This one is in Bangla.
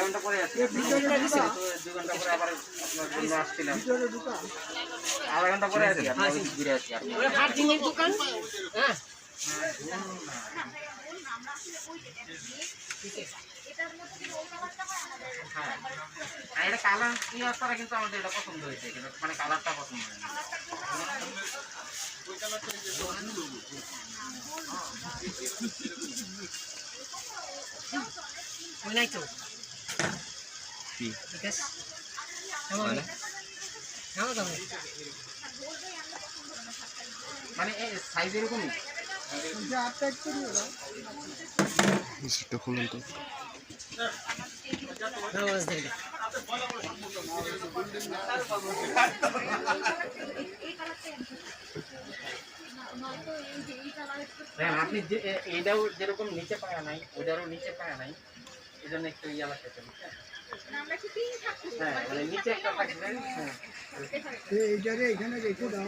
ঘন্টা পরে আসছি, 2 ঘন্টা পরে আবার আপনার জন্য আসছিলাম। আধা ঘন্টা পরে আসি, ঘুরে আসি। দোকান হ্যাঁ হ্যাঁ, এটা কালার ক্লিয়ার করা কিন্তু আমাদের এটা পছন্দ হয়েছে, কিন্তু মানে কালারটা পছন্দ হয়নি। নাই তো ঠিক আছে মানে সাইজ এরকমই খুলুন তো। আপনি এইটাও যেরকম নিচে পায়া নাই, ওইটারও নিচে পায়া নাই, এই জন্য একটু ইয়া লাগতেছে। হ্যাঁ, মানে নিচে একটা থাকবে। হ্যাঁ, এইটারে এখানে রেখে দাও।